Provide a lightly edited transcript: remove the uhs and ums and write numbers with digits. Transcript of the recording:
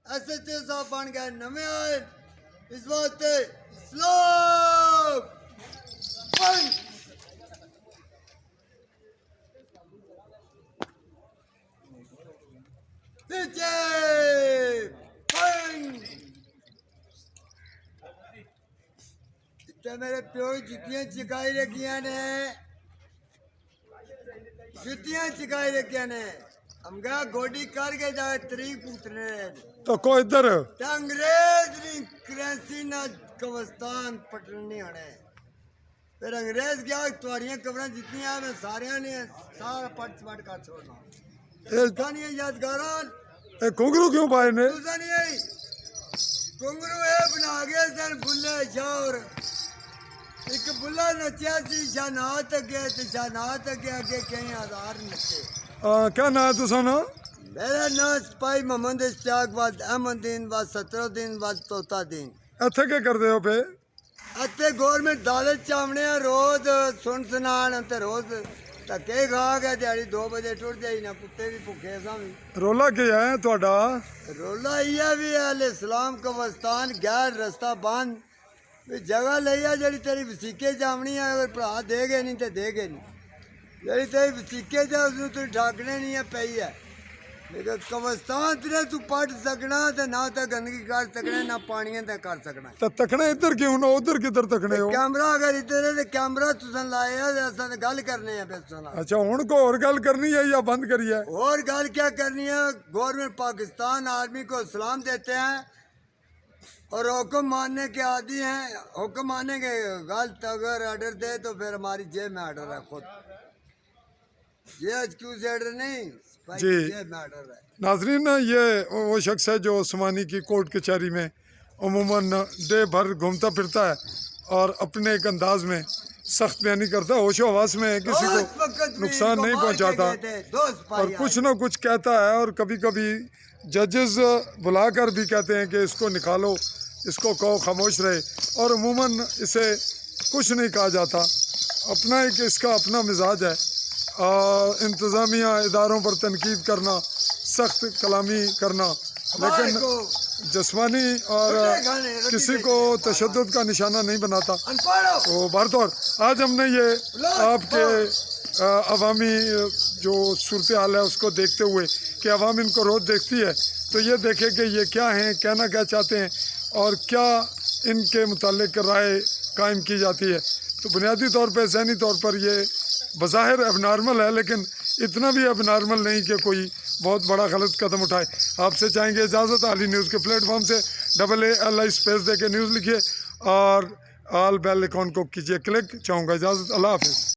SHO صاحب بن گئے نویں آئے اس واسطے اسلام بن پیچھے بن تے میرے پیو جتیاں چکائی رکھیاں نے جتیاں چکائی رکھیاں نے ہم گیا گوڈی کر کے جائے تری پوترے تو کو ادھر تے انگریز نی کرنسی نہ کوستان پٹنی ہونے پھر انگریز کیا تواریاں قبراں جتنیاں میں ساریاں نے سارا پٹ کر چھوڑنا کہانیاں یادگاران گھنگرو کیوں پائے نے تسا نہیں آئی گھنگرو اے بنا گئے سن بلے شور ایک بلا نچیا سی شاہنات اگے تے شاہنات اگے اگے کئی ہزار نچے کیا نام ہے تسا نا میرا نام سپاہی محمد اشتیاق بعد احمد دین بعد سترالدین بعد طوطا دین اتھے کیا کر دے ہو پہ اتنے گورنمنٹ دالت چامنے روز سن سنان تے روز تکے کھا کے دیہڑی 2 بجے ٹوٹ جائی نہ کتے بھی بھوکے سا بھی رولا کیا ہے تھوڑا رولا یہ بھی اہل اسلام کا وستان غیر رستہ بند بھی جگہ لئی ہے جڑی تیری وسیقے جامنی ہے اگر پڑھا دے گے نہیں تے دے گے نہیں جڑی تیری وسیقے جا اس نے تو ڈھاکنے نہیں ہے پئی ہے لیکن قبرستان تیرے تو پڑھ سکنا تے نہ تے گندگی کر سکنا نہ پانیاں تے کر سکنا تو تکنے ادھر کیوں نہ ادھر کدھر تکنے ہو کیمرہ اگر ادھر ہے تے کیمرہ تساں لائے ہے تے اساں تے گل کرنے ہے پھر سنا اچھا ہن کو اور گل کرنی ہے یا بند کری ہے اور گل کیا کرنی ہے گورنمنٹ پاکستان آرمی کو سلام دیتے ہیں اور حکم ماننے کے عادی ہیں حکم ماننے کے غلط اگر آرڈر دے تو پھر ہماری جیب میں آرڈر ہے خود یہ ایکسکیوز آرڈر نہیں جی جیب میں آرڈر ہے ناظرین یہ وہ شخص ہے جو عثمانی کی کورٹ کچہری میں عموماً ڈے بھر گھومتا پھرتا ہے اور اپنے ایک انداز میں سخت بیانی کرتا ہے ہوش و حواس میں کسی کو نقصان نہیں پہنچاتا اور کچھ نہ کچھ کہتا ہے اور کبھی کبھی ججز بلا کر بھی کہتے ہیں کہ اس کو نکالو اس کو کہو خاموش رہے اور عموماً اسے کچھ نہیں کہا جاتا اپنا ایک اس کا اپنا مزاج ہے انتظامیہ اداروں پر تنقید کرنا سخت کلامی کرنا لیکن جسمانی اور کسی کو تشدد کا نشانہ نہیں بناتا تو بہرطور آج ہم نے یہ آپ کے عوامی جو صورتحال ہے اس کو دیکھتے ہوئے کہ عوام ان کو روز دیکھتی ہے تو یہ دیکھے کہ یہ کیا ہیں کہنا کیا چاہتے ہیں اور کیا ان کے متعلق رائے قائم کی جاتی ہے تو بنیادی طور پہ ذہنی طور پر یہ بظاہر اب نارمل ہے لیکن اتنا بھی اب نارمل نہیں کہ کوئی بہت بڑا غلط قدم اٹھائے آپ سے چاہیں گے اجازت عالی نیوز کے پلیٹ فارم سے AALI اسپیس دے کے نیوز لکھیے اور آل بیل آئیکن کو کیجیے کلک چاہوں گا اجازت اللہ حافظ